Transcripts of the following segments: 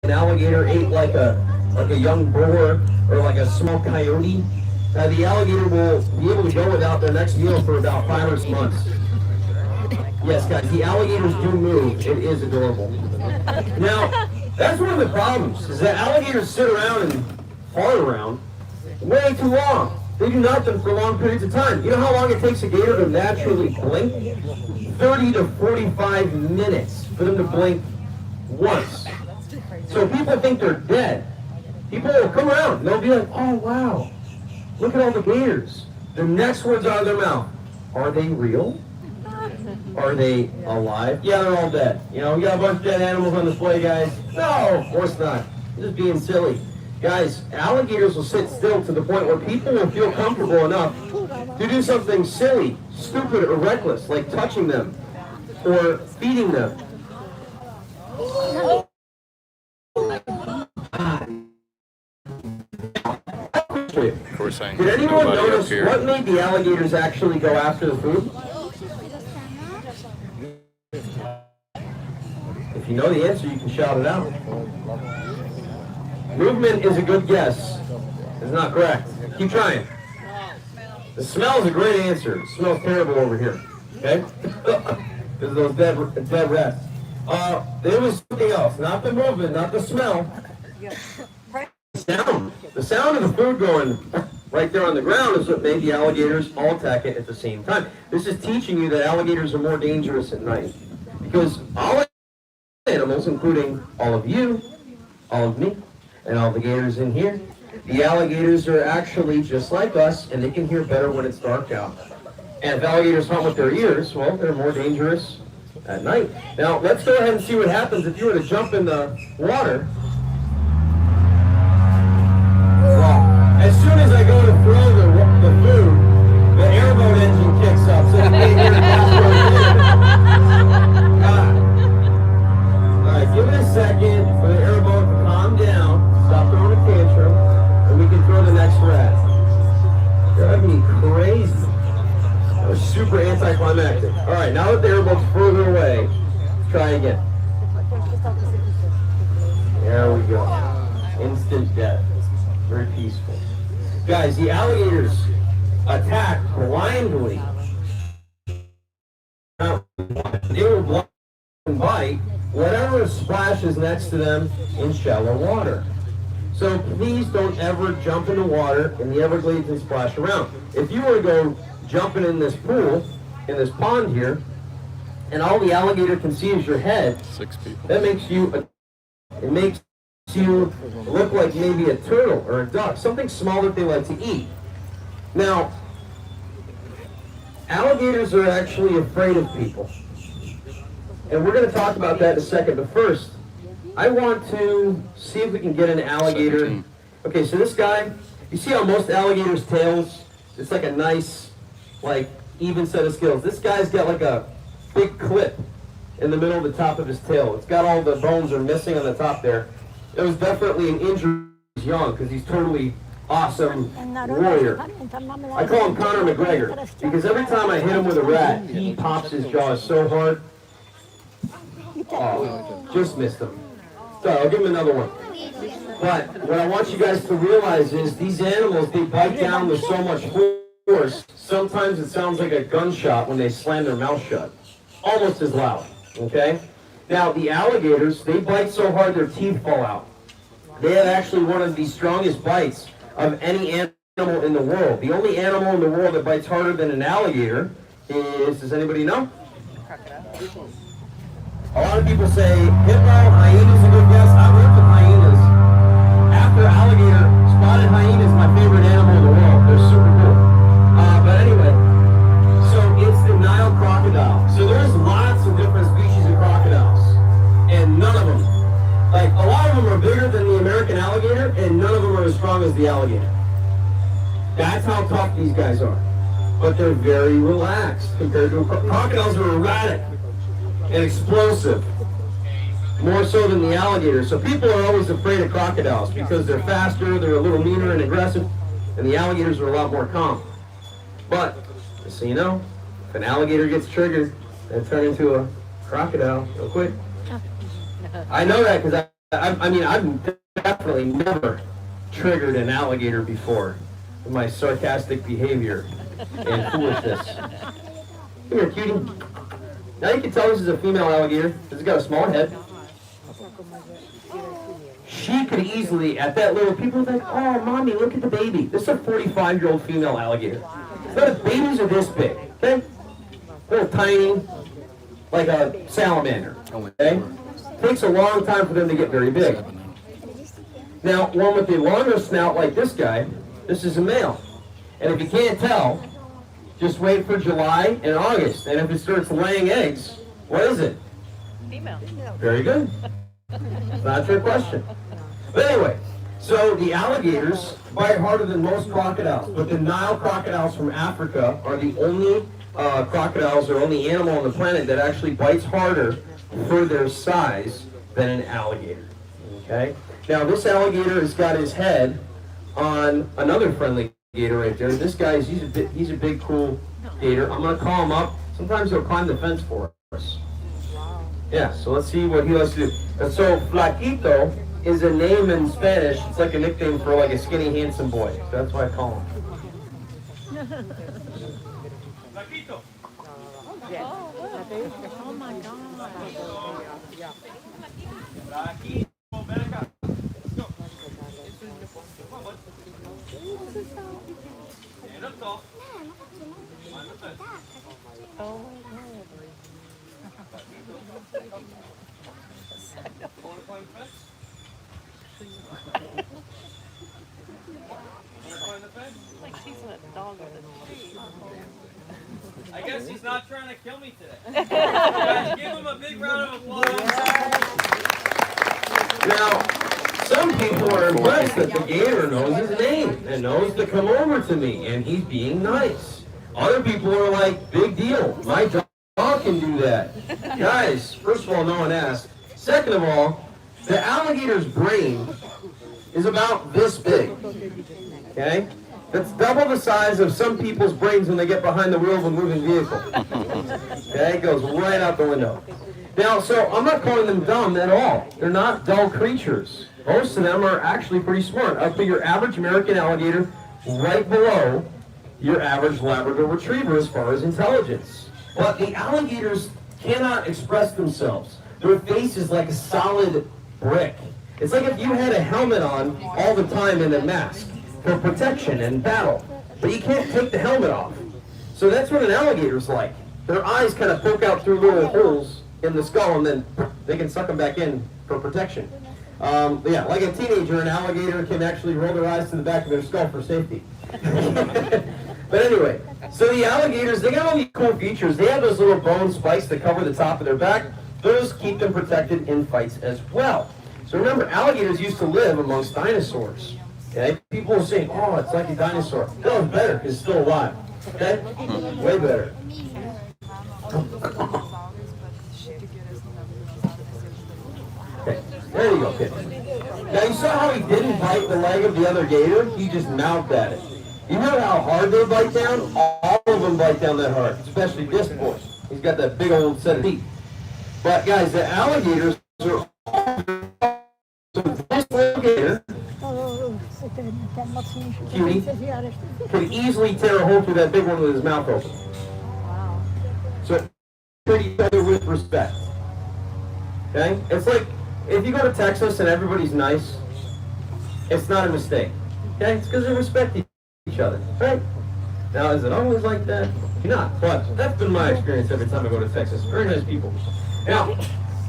an alligator ate like a young boar or like a small coyote, the alligator will be able to go without their next meal for about 5 or 6 months. Yes, guys, the alligators do move. It is adorable. Now, that's one of the problems, is that alligators sit around and fart around way too long. They do nothing for long periods of time. You know how long it takes a gator to naturally blink? 30 to 45 minutes for them to blink once. So people think they're dead. People will come around and they'll be like, oh wow, look at all the gators. The next words out of their mouth, are they real? Are they alive? Yeah, they're all dead. You know, we got a bunch of dead animals on display, guys. No, of course not. You're just being silly. Guys, alligators will sit still to the point where people will feel comfortable enough to do something silly, stupid, or reckless, like touching them or feeding them. Did anyone notice what made the alligators actually go after the food? If you know the answer, you can shout it out. Movement is a good guess. It's not correct. Keep trying. The smell is a great answer. It smells terrible over here. Okay? Because of those dead rats. There was something else. Not the movement, not the smell. The sound. The sound of the food going right there on the ground is what made the alligators all attack it at the same time. This is teaching you that alligators are more dangerous at night. Because all animals, including all of you, all of me, and all the gators in here, the alligators are actually just like us, and they can hear better when it's dark out. And if alligators hunt with their ears, well, they're more dangerous at night. Now, let's go ahead and see what happens if you were to jump in the water. Well, as soon as I go to throw the food, the airboat engine kicks up, so you can't hear give it a second for the airboat to calm down, stop throwing a tantrum, and we can throw the next rat. Driving me crazy. That was super anticlimactic. All right, now that the airboat's further away, let's try again. There we go. Instant death. Very peaceful. Guys, the alligators attack blindly. They will blind and bite whatever splashes next to them in shallow water. So please don't ever jump in the water in the Everglades and splash around. If you were to go jumping in this pool, in this pond here, and all the alligator can see is your head, 6 people. that makes you, it makes you look like maybe a turtle or a duck, something small that they like to eat. Now, alligators are actually afraid of people. And we're going to talk about that in a second, but first, I want to see if we can get an alligator. Okay, so this guy, you see how most alligators' tails, it's like a nice, like, even set of scales. This guy's got like a big clip in the middle of the top of his tail. It's got all the bones are missing on the top there. It was definitely an injury when he was young, because he's totally awesome warrior. I call him Conor McGregor, because every time I hit him with a rat, he pops his jaws so hard. Oh, just missed him. So I'll give him another one. But what I want you guys to realize is these animals, they bite down with so much force, sometimes it sounds like a gunshot when they slam their mouth shut. Almost as loud, okay? Now, the alligators, they bite so hard their teeth fall out. They have actually one of the strongest bites of any animal in the world. The only animal in the world that bites harder than an alligator is, does anybody know? Crocodile. A lot of people say hippo, hyena's a good guess. I worked with hyenas. After alligator, spotted hyena is my favorite animal in the world. They're super cool. But anyway, so it's the Nile crocodile. So there's lots of different species of crocodiles. And none of them, like a lot of them are bigger than the American alligator, and none of them are as strong as the alligator. That's how tough these guys are. But they're very relaxed compared to crocodiles are erratic and explosive, more so than the alligator. So people are always afraid of crocodiles because they're faster, they're a little meaner and aggressive, and the alligators are a lot more calm. But, just so you know, if an alligator gets triggered, they'll turn into a crocodile real quick. I know that because I mean, I've definitely never triggered an alligator before with my sarcastic behavior and foolishness. Come here, cutie. Now you can tell this is a female alligator. It's got a small head. She could easily, at that little, people are like, oh, mommy, look at the baby. This is a 45-year-old female alligator. But babies are this big, okay? Little tiny, like a salamander, okay? Takes a long time for them to get very big. Now, one with the longer snout like this guy, this is a male. And if you can't tell, just wait for July and August. And if it starts laying eggs, what is it? Female. Very good. It's not a trick question. But anyway, so the alligators bite harder than most crocodiles. But the Nile crocodiles from Africa are the only crocodiles or only animal on the planet that actually bites harder for their size than an alligator. Okay? Now this alligator has got his head on another friendly gator right there. This guy is he's a big cool gator. I'm gonna call him up. Sometimes he'll climb the fence for us. Yeah, so let's see what he likes to do. And so Flaquito is a name in Spanish. It's like a nickname for like a skinny, handsome boy. So that's why I call him. Flaquito. Oh my God. Like chasing a dog with a tree. I guess he's not trying to kill me today. Guys, give him a big round of applause. Now, some people are impressed that the gator knows his name and knows to come over to me, and he's being nice. Other people are like, big deal. My dog can do that. Guys, first of all, no one asked. Second of all, the alligator's brain is about this big. Okay? That's double the size of some people's brains when they get behind the wheel of a moving vehicle. Okay? It goes right out the window. Now, so I'm not calling them dumb at all. They're not dull creatures. Most of them are actually pretty smart. Up to your average American alligator, right below your average Labrador Retriever as far as intelligence. But the alligators cannot express themselves. Their face is like a solid brick. It's like if you had a helmet on all the time and a mask for protection and battle. But you can't take the helmet off. So that's what an alligator's like. Their eyes kind of poke out through little holes in the skull, and then they can suck them back in for protection. Yeah, like a teenager, an alligator can actually roll their eyes to the back of their skull for safety. But anyway, so the alligators, they got all these cool features. They have those little bone spikes that cover the top of their back. Those keep them protected in fights as well. So remember, alligators used to live amongst dinosaurs. Okay? People are saying, oh, it's like a dinosaur. No, it's better because it's still alive. Okay? Way better. Okay, there you go, kid. Now you saw how he didn't bite the leg of the other gator? He just mouthed at it. You know how hard they bite down? All of them bite down that hard, especially this boy. He's got that big old set of teeth. But guys, the alligators are all... So this little gator, cutie, could easily tear a hole through that big one with his mouth open. So treat each other with respect. Okay? It's like if you go to Texas and everybody's nice, it's not a mistake. Okay? It's because they respect each other. Right? Now, is it always like that? Not. But that's been my experience every time I go to Texas. Very nice people. Now,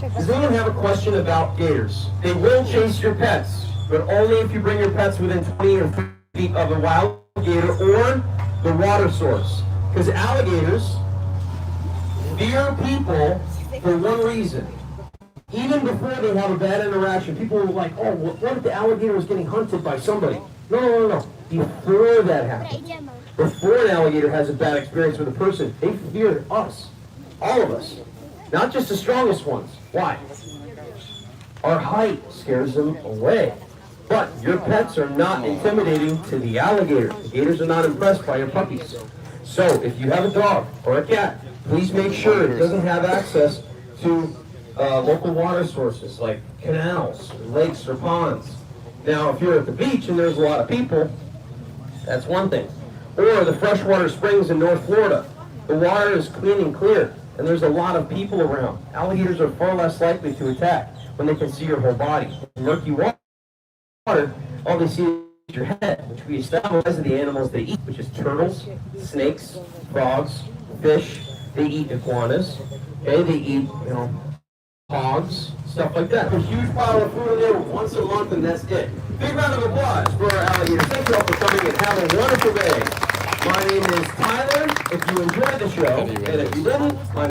does anyone have a question about gators? They will chase your pets, but only if you bring your pets within 20 or 30 feet of a wild gator or the water source. Because alligators fear people for one reason. Even before they have a bad interaction, people were like, oh, what if the alligator was getting hunted by somebody? No. Before that happens, before an alligator has a bad experience with a person, they fear us. All of us. Not just the strongest ones. Why? Our height scares them away. But your pets are not intimidating to the alligator. The gators are not impressed by your puppies. So if you have a dog or a cat, please make sure it doesn't have access to local water sources like canals, lakes, or ponds. Now, if you're at the beach and there's a lot of people, that's one thing. Or the freshwater springs in North Florida. The water is clean and clear, and there's a lot of people around. Alligators are far less likely to attack when they can see your whole body. In murky water, all they see is your head, which we establish as the animals they eat, which is turtles, snakes, frogs, fish. They eat iguanas. Okay, they eat, hogs, stuff like that. A huge pile of food in there once a month, and that's it. Big round of applause for our alligators. Thank you all for coming, and have a wonderful day. My name is Tyler. If you enjoyed the show, and if you didn't, my